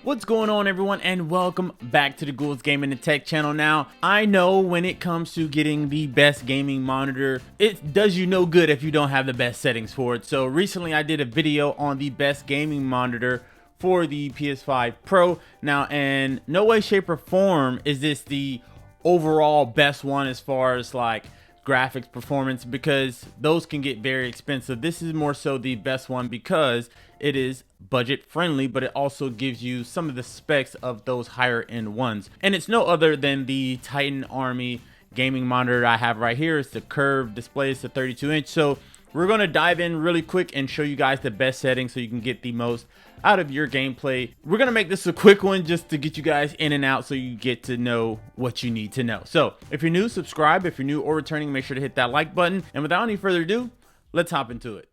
What's going on, everyone, and welcome back to the Ghouls Gaming and Tech channel. Now, I know when it comes to getting the best gaming monitor, it does you no good if you don't have the best settings for it. So recently I did a video on the best gaming monitor for the PS5 Pro. Now, in no way, shape, or form is this the overall best one as far as like graphics performance, because those can get very expensive. This is more so the best one because it is budget friendly, but it also gives you some of the specs of those higher end ones. And it's no other than the Titan Army gaming monitor I have right here. It's the curved display. It's a 32-inch. So we're going to dive in really quick and show you guys the best settings so you can get the most out of your gameplay. We're going to make this a quick one just to get you guys in and out so you get to know what you need to know. So if you're new, subscribe. If you're new or returning, make sure to hit that like button. And without any further ado, let's hop into it.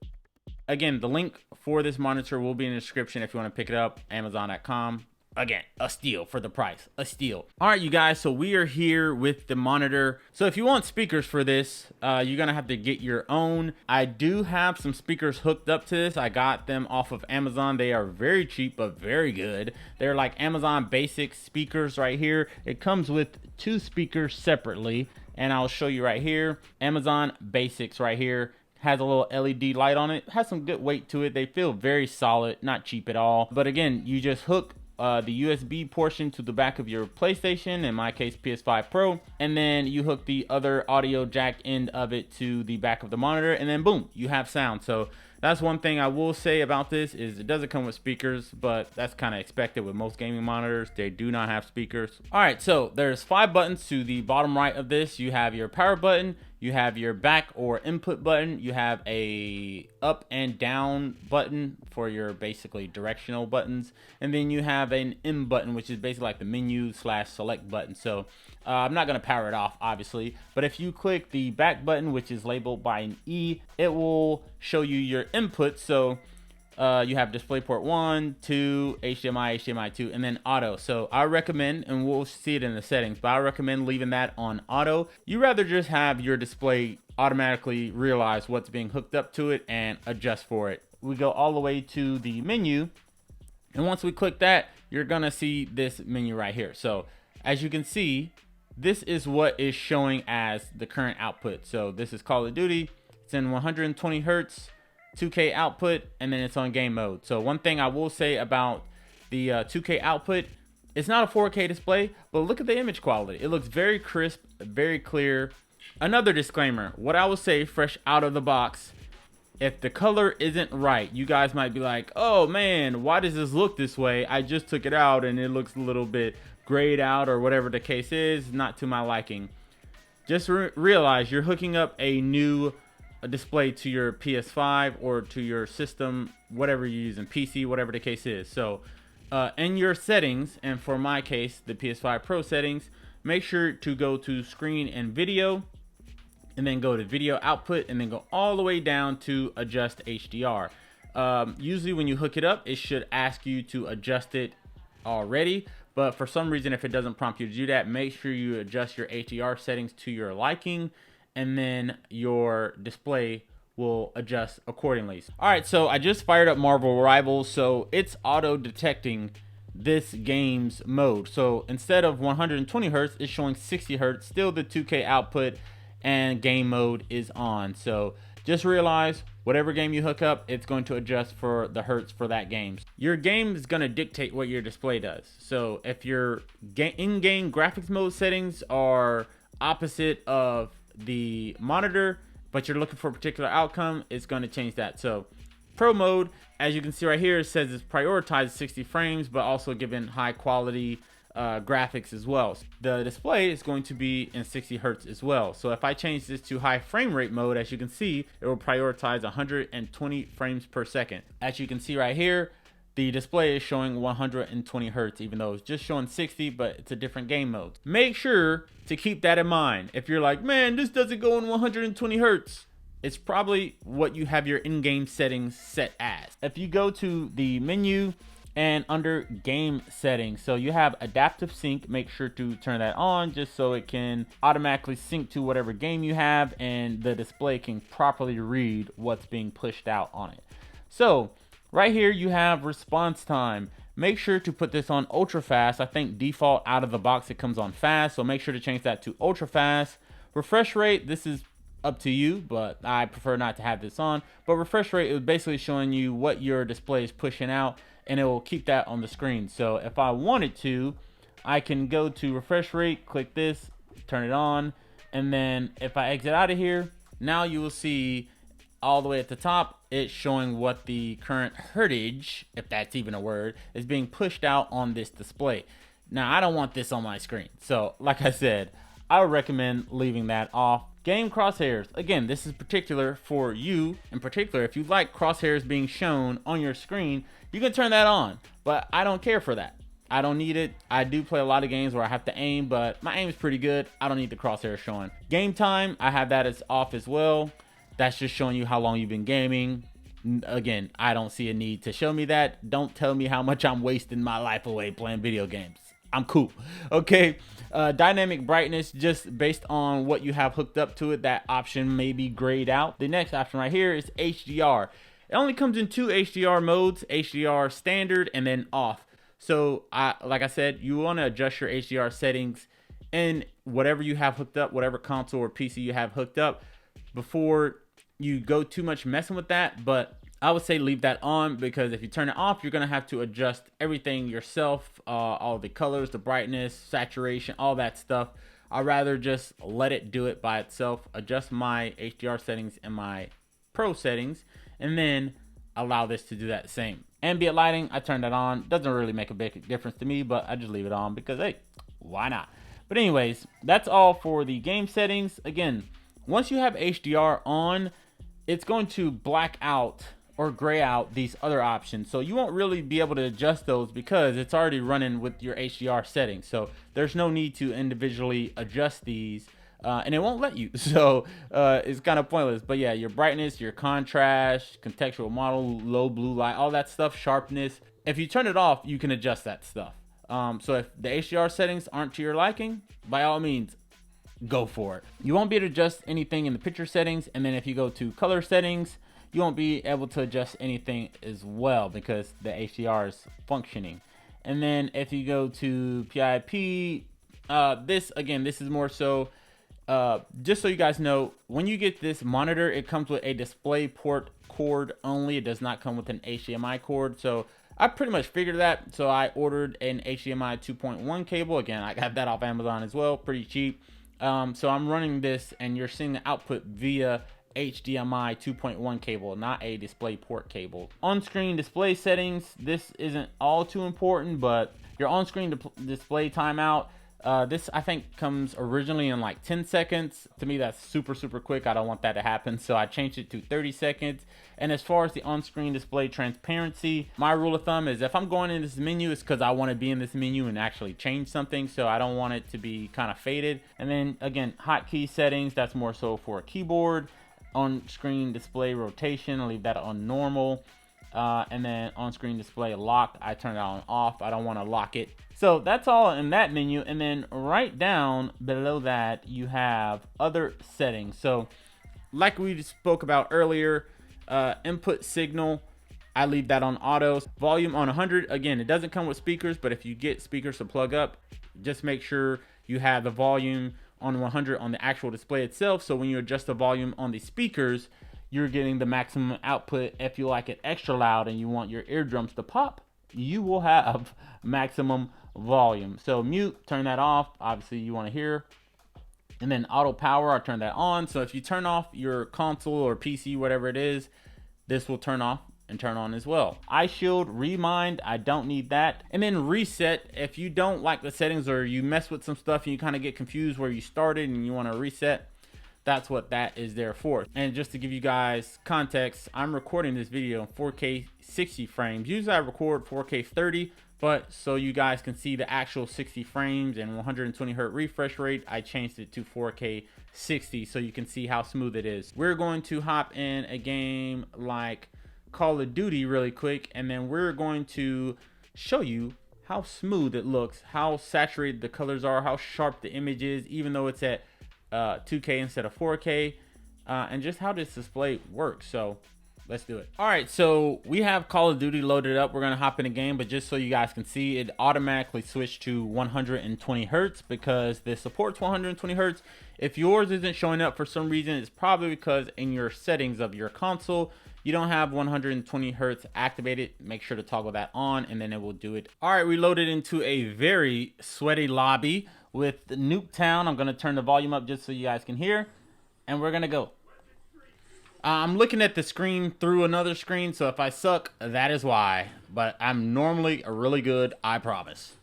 Again, the link for this monitor will be in the description if you want to pick it up. Amazon.com. Again, a steal for the price, a steal. All right, you guys, so we are here with the monitor. So if you want speakers for this, you're gonna have to get your own. I do have some speakers hooked up to this. I got them off of Amazon. They are very cheap, but very good. They're like Amazon basic speakers right here. It comes with two speakers separately, and I'll show you right here. Amazon basics right here. Has a little LED light on it. Has some good weight to it. They feel very solid, not cheap at all. But again, you just hook the USB portion to the back of your PlayStation, in my case PS5 Pro, and then you hook the other audio jack end of it to the back of the monitor, and then boom, you have sound. So that's one thing I will say about this is it doesn't come with speakers, but that's kind of expected with most gaming monitors. They do not have speakers. All right, so there's 5 buttons to the bottom right of this. You have your power button, you have your back or input button, you have a up and down button for your basically directional buttons, and then you have an M button, which is basically like the menu / select button. So I'm not going to power it off, obviously, but if you click the back button, which is labeled by an E, it will show you your input. So you have DisplayPort 1, 2, HDMI, HDMI 2, and then auto. So I recommend, and we'll see it in the settings, but I recommend leaving that on auto. You rather just have your display automatically realize what's being hooked up to it and adjust for it. We go all the way to the menu, and once we click that, you're gonna see this menu right here. So as you can see, this is what is showing as the current output. So this is Call of Duty. It's in 120 hertz. 2K output, and then it's on game mode. So one thing I will say about the 2K output, it's not a 4K display, but look at the image quality. It looks very crisp, very clear. Another disclaimer, what I will say fresh out of the box, if the color isn't right, you guys might be like, oh man, why does this look this way? I just took it out and it looks a little bit grayed out, or whatever the case is, not to my liking. Just realize you're hooking up a new display to your PS5 or to your system, whatever you're using, PC, whatever the case is. So in your settings, and for my case, the PS5 Pro settings, make sure to go to screen and video, and then go to video output, and then go all the way down to adjust HDR. Usually when you hook it up, it should ask you to adjust it already, but for some reason, if it doesn't prompt you to do that, make sure you adjust your HDR settings to your liking, and then your display will adjust accordingly. All right, so I just fired up Marvel Rivals, so it's auto detecting this game's mode. So instead of 120 hertz, it's showing 60 hertz, still the 2K output, and game mode is on. So just realize whatever game you hook up, it's going to adjust for the hertz for that game. Your game is going to dictate what your display does. So if your in-game graphics mode settings are opposite of the monitor, but you're looking for a particular outcome, it's going to change that. So Pro mode, as you can see right here, it says it's prioritized 60 frames, but also given high quality graphics as well. The display is going to be in 60 hertz as well. So if I change this to high frame rate mode, as you can see, it will prioritize 120 frames per second. As you can see right here, the display is showing 120 hertz, even though it's just showing 60, but it's a different game mode. Make sure to keep that in mind. If you're like, man, this doesn't go in 120 hertz, it's probably what you have your in-game settings set as. If you go to the menu and under game settings, so you have adaptive sync, make sure to turn that on just so it can automatically sync to whatever game you have and the display can properly read what's being pushed out on it. So right here you have response time. make sure to put this on ultra fast. I think default out of the box it comes on fast, so make sure to change that to ultra fast. Refresh rate, this is up to you, but I prefer not to have this on. But refresh rate is basically showing you what your display is pushing out, and it will keep that on the screen. So if I wanted to, I can go to refresh rate, click this, turn it on, and then if I exit out of here, now you will see all the way at the top, it's showing what the current hertage, if that's even a word, is being pushed out on this display. Now, I don't want this on my screen. So, like I said, I would recommend leaving that off. Game crosshairs. Again, this is particular for you. In particular, if you like crosshairs being shown on your screen, you can turn that on. But I don't care for that. I don't need it. I do play a lot of games where I have to aim, but my aim is pretty good. I don't need the crosshairs showing. Game time, I have that as off as well. That's just showing you how long you've been gaming. Again, I don't see a need to show me that. Don't tell me how much I'm wasting my life away playing video games. I'm cool. Okay. Dynamic brightness, just based on what you have hooked up to it, that option may be grayed out. The next option right here is HDR. It only comes in 2 HDR modes, HDR standard and then off. So like I said, you want to adjust your HDR settings in whatever you have hooked up, whatever console or PC you have hooked up, before you go too much messing with that. But I would say leave that on, because if you turn it off, you're going to have to adjust everything yourself, all the colors, the brightness, saturation, all that stuff. I'd rather just let it do it by itself, adjust my HDR settings and my Pro settings, and then allow this to do that same. Ambient lighting, I turned that on. Doesn't really make a big difference to me, but I just leave it on because, hey, why not? But anyways, that's all for the game settings. Again, once you have HDR on, it's going to black out or gray out these other options. So you won't really be able to adjust those because it's already running with your HDR settings. So there's no need to individually adjust these. And it won't let you, so it's kind of pointless. But yeah, your brightness, your contrast, contextual model, low blue light, all that stuff, sharpness. If you turn it off, you can adjust that stuff. So if the HDR settings aren't to your liking, by all means, go for it. You won't be able to adjust anything in the picture settings, and then if you go to color settings, you won't be able to adjust anything as well because the HDR is functioning. And then if you go to PIP, this is more so. Just so you guys know, when you get this monitor, it comes with a display port cord only. It does not come with an HDMI cord. So I pretty much figured that. So I ordered an HDMI 2.1 cable. Again, I got that off Amazon as well, pretty cheap. So I'm running this, and you're seeing the output via HDMI 2.1 cable, not a display port cable. On-screen display settings, this isn't all too important, but your on-screen display timeout, this I think comes originally in like 10 seconds. To me, that's super quick. I don't want that to happen, so I changed it to 30 seconds. And as far as the on-screen display transparency, my rule of thumb is if I'm going in this menu, it's because I want to be in this menu and actually change something, so I don't want it to be kind of faded. And then again, hotkey settings, that's more so for a keyboard. On-screen display rotation, I'll leave that on normal. And then on-screen display lock, I turn it on off. I don't want to lock it. So that's all in that menu. And then right down below that, you have other settings. So like we just spoke about earlier, input signal, I leave that on auto. Volume on 100. Again, it doesn't come with speakers, but if you get speakers to plug up, just make sure you have the volume on 100 on the actual display itself. So when you adjust the volume on the speakers, you're getting the maximum output. If you like it extra loud and you want your eardrums to pop, you will have maximum volume. So mute, turn that off. Obviously you want to hear. And then auto power, I turn that on. So if you turn off your console or PC, whatever it is, this will turn off and turn on as well. Eye shield, remind, I don't need that. And then reset, if you don't like the settings or you mess with some stuff and you kind of get confused where you started and you want to reset, that's what that is there for. And just to give you guys context, I'm recording this video in 4K 60 frames. Usually I record 4K 30, but so you guys can see the actual 60 frames and 120 hertz refresh rate, I changed it to 4K 60 so you can see how smooth it is. We're going to hop in a game like Call of Duty really quick, and then we're going to show you how smooth it looks, how saturated the colors are, how sharp the image is, even though it's at 2K instead of 4K, and just how this display works. So Let's do it. All right, so we have Call of Duty loaded up. We're gonna hop in the game, but just so you guys can see, it automatically switched to 120 hertz because this supports 120 hertz. If yours isn't showing up for some reason, it's probably because in your settings of your console, you don't have 120 hertz activated. Make sure to toggle that on, and then it will do it. All right, we loaded into a very sweaty lobby with Nuketown. I'm gonna turn the volume up just so you guys can hear, and we're gonna go. I'm looking at the screen through another screen, so if I suck, that is why. But I'm normally really good, I promise.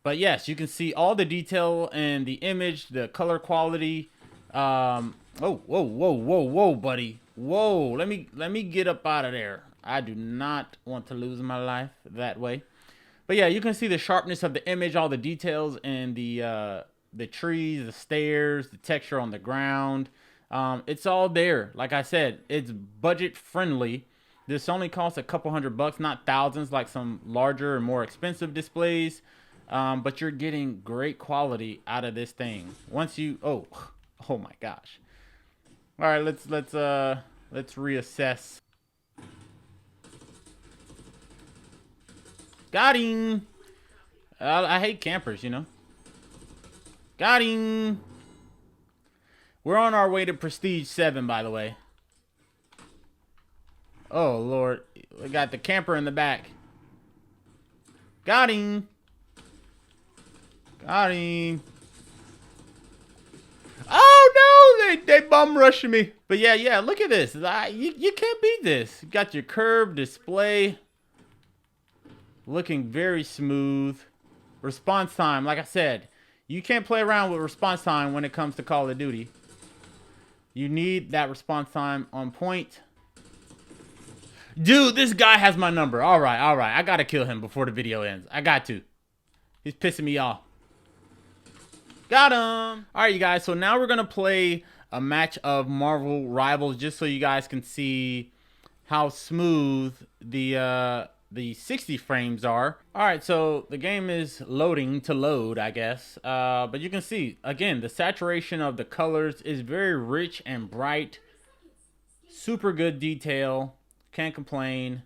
But yes, you can see all the detail and the image, the color quality. Oh, whoa, buddy. Whoa, let me get up out of there. I do not want to lose my life that way. But yeah, you can see the sharpness of the image, all the details, and the trees, the stairs, the texture on the ground. It's all there. Like I said, it's budget friendly. This only costs a couple $100, not thousands like some larger and more expensive displays. But you're getting great quality out of this thing. Once you, oh my gosh. All right, let's reassess. Got him. I hate campers, you know. Got him. We're on our way to Prestige 7, by the way. Oh, Lord. We got the camper in the back. Got him. Got him. Oh, no! They bum rushing me. But yeah, look at this. You can't beat this. You got your curved display. Looking very smooth. Response time, like I said, you can't play around with response time when it comes to Call of Duty. You need that response time on point. Dude, this guy has my number. All right. I gotta kill him before the video ends. I got to. He's pissing me off. Got him. All right, you guys. So now we're gonna play a match of Marvel Rivals, just so you guys can see how smooth the 60 frames are. All right, so the game is loading to load, I guess. But you can see, again, the saturation of the colors is very rich and bright. Super good detail. Can't complain.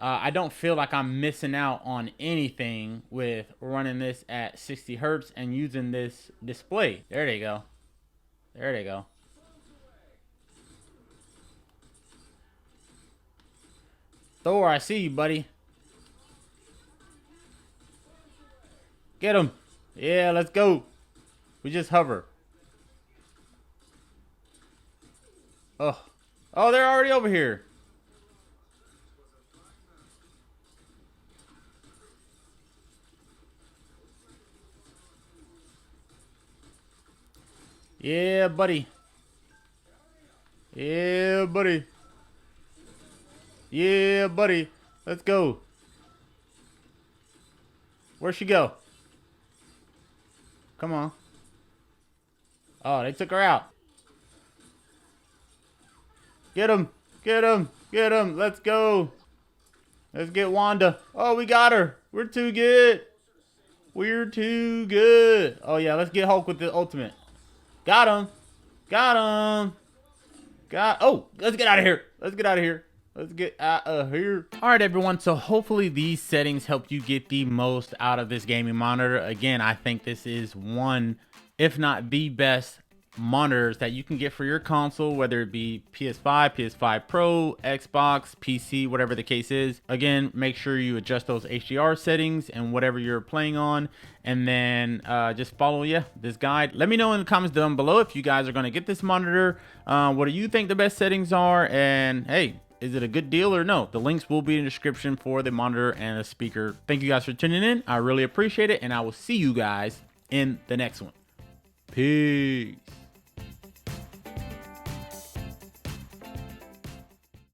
I don't feel like I'm missing out on anything with running this at 60 hertz and using this display. There they go. There they go. Thor, I see you, buddy. Get him. Yeah, let's go. We just hover. Oh, they're already over here. Yeah, buddy. Yeah, buddy. Yeah, buddy. Let's go. Where'd she go? Come on. Oh, they took her out. Get him. Get him. Get him. Let's go. Let's get Wanda. Oh, we got her. We're too good. We're too good. Oh, yeah. Let's get Hulk with the ultimate. Got him. Got him. Oh, let's get out of here. Let's get out of here. Let's get out of here. All right, everyone. So hopefully these settings help you get the most out of this gaming monitor. Again, I think this is one, if not the best monitors that you can get for your console, whether it be PS5, PS5 Pro, Xbox, PC, whatever the case is. Again, make sure you adjust those HDR settings and whatever you're playing on, and then just follow this guide. Let me know in the comments down below if you guys are going to get this monitor. What do you think the best settings are? And hey, is it a good deal or no? The links will be in the description for the monitor and the speaker. Thank you guys for tuning in. I really appreciate it, and I will see you guys in the next one. Peace.